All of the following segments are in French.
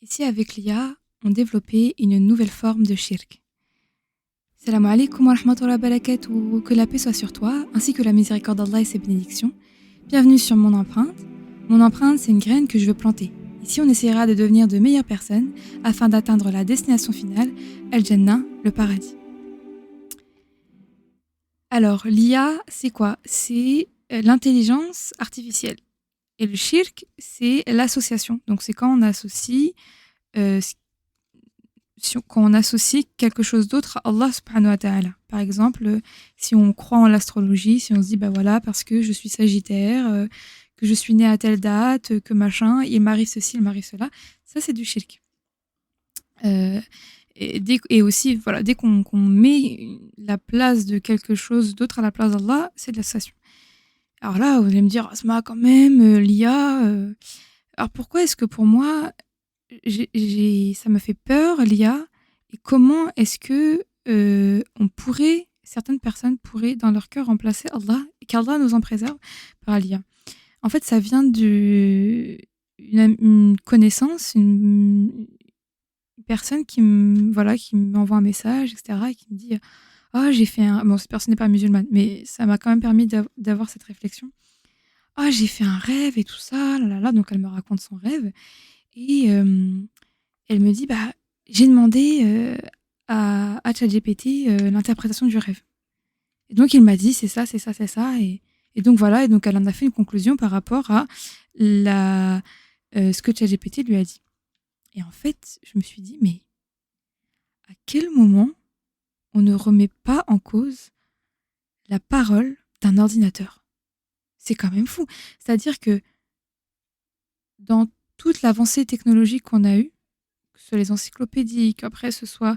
Et si avec l'IA, on développait une nouvelle forme de shirk? Salam alaikum wa rahmatullahi wa barakatuh, que la paix soit sur toi, ainsi que la miséricorde d'Allah et ses bénédictions. Bienvenue sur mon empreinte. Mon empreinte, c'est une graine que je veux planter. Ici, on essaiera de devenir de meilleures personnes afin d'atteindre la destination finale, Al-Jannah, le paradis. Alors, l'IA, c'est quoi? C'est l'intelligence artificielle. Et le shirk, c'est l'association. Donc, c'est quand on associe euh, quand on associe quelque chose d'autre à Allah subhanahu wa ta'ala. Par exemple, si on croit en l'astrologie, si on se dit, bah voilà, parce que je suis sagittaire, que je suis né à telle date, que machin, il m'arrive ceci, il m'arrive cela, ça c'est du shirk. Et aussi, voilà, dès qu'on met la place de quelque chose d'autre à la place d'Allah, c'est de l'association. Alors là, vous allez me dire, Asma, quand même, l'IA. Alors pourquoi est-ce que pour moi, ça me fait peur, l'IA, et comment est-ce que certaines personnes pourraient dans leur cœur remplacer Allah, et qu'Allah nous en préserve par l'IA. En fait, ça vient d'une connaissance, une personne qui m'envoie un message, etc., et qui me dit « j'ai fait un... » Bon, cette personne n'est pas musulmane, mais ça m'a quand même permis d'avoir cette réflexion. « j'ai fait un rêve et tout ça, là, là, là. » Donc, elle me raconte son rêve. Et elle me dit, j'ai demandé à ChatGPT l'interprétation du rêve. Et donc, il m'a dit, c'est ça, c'est ça, c'est ça. Et donc, voilà. Et donc, elle en a fait une conclusion par rapport à ce que ChatGPT lui a dit. Et en fait, je me suis dit, mais à quel moment on ne remet pas en cause la parole d'un ordinateur? C'est quand même fou. C'est-à-dire que dans toute l'avancée technologique qu'on a eue, que ce soit les encyclopédies, qu'après ce soit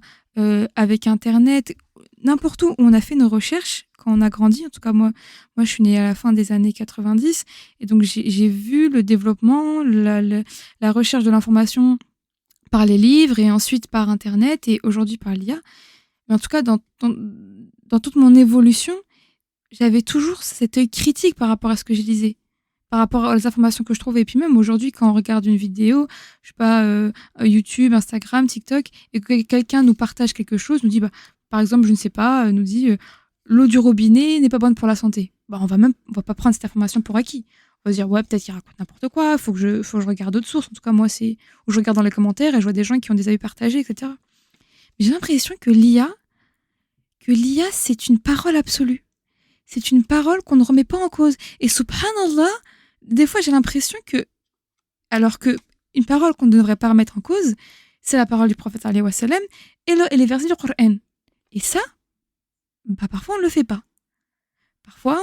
avec Internet, n'importe où on a fait nos recherches quand on a grandi. En tout cas, moi je suis née à la fin des années 90, et donc j'ai vu le développement, la recherche de l'information par les livres et ensuite par Internet et aujourd'hui par l'IA. Mais en tout cas, dans toute mon évolution, j'avais toujours cet œil critique par rapport à ce que je lisais, par rapport aux informations que je trouvais. Et puis même aujourd'hui, quand on regarde une vidéo, je sais pas, YouTube, Instagram, TikTok, et que quelqu'un nous partage quelque chose, nous dit, par exemple, je ne sais pas, nous dit l'eau du robinet n'est pas bonne pour la santé. On va pas prendre cette information pour acquis. On va se dire, ouais, peut-être qu'il raconte n'importe quoi, faut que je regarde d'autres sources. En tout cas, moi, c'est où je regarde dans les commentaires et je vois des gens qui ont des avis partagés, etc. Mais j'ai l'impression que l'IA, c'est une parole absolue. C'est une parole qu'on ne remet pas en cause. Et subhanallah, des fois j'ai l'impression que, alors que une parole qu'on ne devrait pas remettre en cause, c'est la parole du prophète alayhi wa sallam et les versets du Coran. Et ça, parfois on ne le fait pas. Parfois,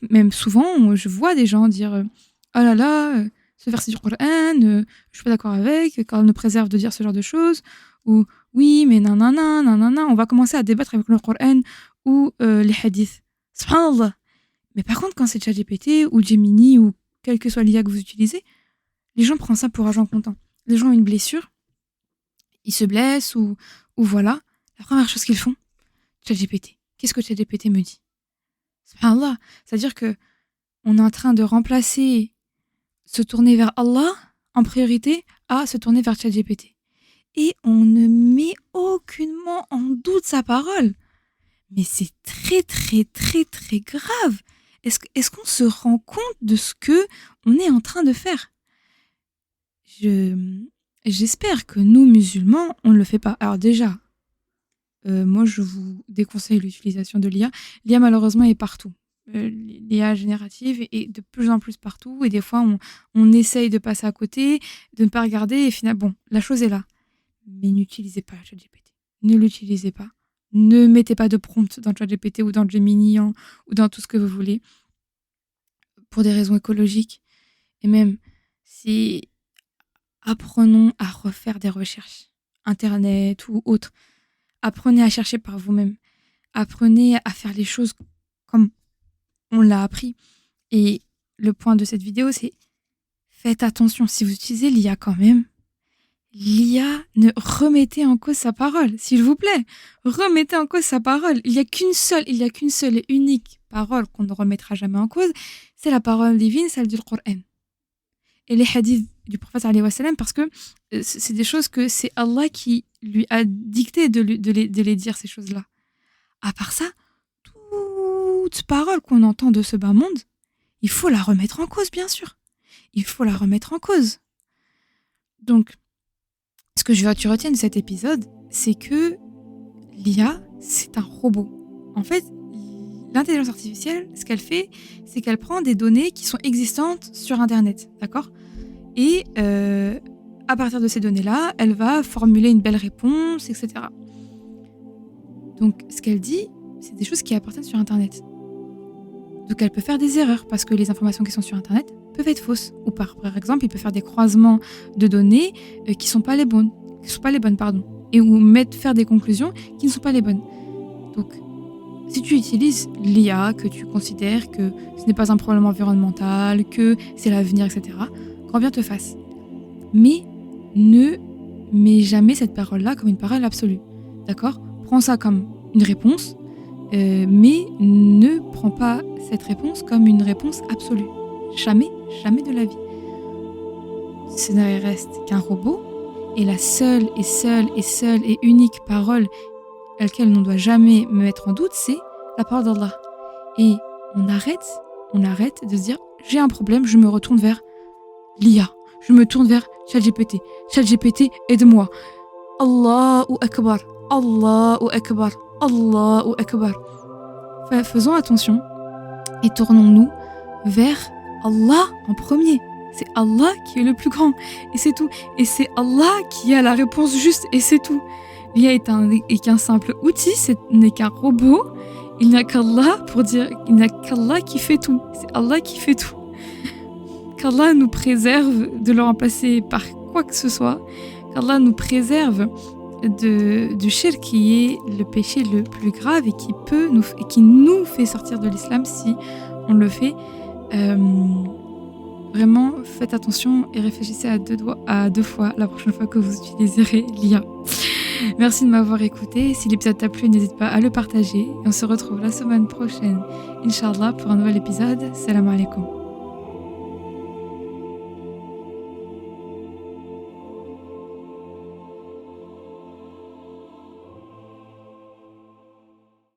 même souvent, je vois des gens dire « Oh là là, ce verset du Coran, je suis pas d'accord avec, quand on nous préserve de dire ce genre de choses. » Ou « Oui, mais nanana, nanana. » On va commencer à débattre avec le Coran ou les hadiths. Subhanallah. Mais par contre, quand c'est ChatGPT ou Gemini ou quel que soit l'IA que vous utilisez, les gens prennent ça pour argent comptant. Les gens ont une blessure, ils se blessent ou voilà. La première chose qu'ils font, ChatGPT. Qu'est-ce que ChatGPT me dit? Subhanallah. C'est-à-dire que on est en train de remplacer se tourner vers Allah en priorité à se tourner vers ChatGPT. Et on ne met aucunement en doute sa parole. Mais c'est très, très, très, très grave. Est-ce qu'on se rend compte de ce que on est en train de faire? J'espère que nous, musulmans, on ne le fait pas. Alors déjà, moi, je vous déconseille l'utilisation de l'IA. L'IA, malheureusement, est partout. L'IA générative est de plus en plus partout. Et des fois, on essaye de passer à côté, de ne pas regarder. Et finalement, bon, la chose est là. Mais n'utilisez pas ChatGPT. Ne l'utilisez pas. Ne mettez pas de prompt dans ChatGPT ou dans Gemini ou dans tout ce que vous voulez. Pour des raisons écologiques. Et même si apprenons à refaire des recherches, Internet ou autres. Apprenez à chercher par vous-même. Apprenez à faire les choses comme on l'a appris. Et le point de cette vidéo, c'est faites attention. Si vous utilisez l'IA quand même, l'IA, ne remettez en cause sa parole, s'il vous plaît. Remettez en cause sa parole. Il n'y a qu'une seule et unique parole qu'on ne remettra jamais en cause, c'est la parole divine, celle du Coran. et les hadiths du prophète alayhi wa sallam, parce que c'est des choses que c'est Allah qui lui a dicté de les dire, ces choses-là. À part ça, toute parole qu'on entend de ce bas monde, il faut la remettre en cause, bien sûr. Il faut la remettre en cause. Donc, ce que je veux que tu retiennes de cet épisode, c'est que l'IA, c'est un robot. En fait, l'intelligence artificielle, ce qu'elle fait, c'est qu'elle prend des données qui sont existantes sur Internet, d'accord ? Et à partir de ces données-là, elle va formuler une belle réponse, etc. Donc, ce qu'elle dit, c'est des choses qui appartiennent sur Internet. Donc, elle peut faire des erreurs parce que les informations qui sont sur Internet peuvent être fausses. Ou par exemple, il peut faire des croisements de données qui sont pas les bonnes, ou faire des conclusions qui ne sont pas les bonnes. Donc, si tu utilises l'IA, que tu considères que ce n'est pas un problème environnemental, que c'est l'avenir, etc., grand bien te fasse. Mais ne mets jamais cette parole-là comme une parole absolue. D'accord ? Prends ça comme une réponse, mais ne prends pas cette réponse comme une réponse absolue. Jamais, jamais de la vie. Ce ne reste qu'un robot, et la seule et unique parole à laquelle on ne doit jamais mettre en doute, c'est la parole d'Allah. Et on arrête de se dire « j'ai un problème, je me retourne vers l'IA, je me tourne vers ChatGPT. ChatGPT, aide-moi. Allahu Akbar, Allahu Akbar, Allahu Akbar ». Faisons attention et tournons-nous vers Allah en premier. C'est Allah qui est le plus grand, et c'est tout. Et c'est Allah qui a la réponse juste, et c'est tout. L'IA est qu'un simple outil, ce n'est qu'un robot. Il n'y a qu'Allah qui fait tout. C'est Allah qui fait tout. Qu'Allah nous préserve de le remplacer par quoi que ce soit. Qu'Allah nous préserve du shirk, qui est le péché le plus grave et qui nous fait sortir de l'islam si on le fait. Vraiment, faites attention et réfléchissez à deux fois la prochaine fois que vous utiliserez l'IA. Merci de m'avoir écouté. Si l'épisode t'a plu, n'hésite pas à le partager. Et on se retrouve la semaine prochaine, Inch'Allah, pour un nouvel épisode. Salam alaikum.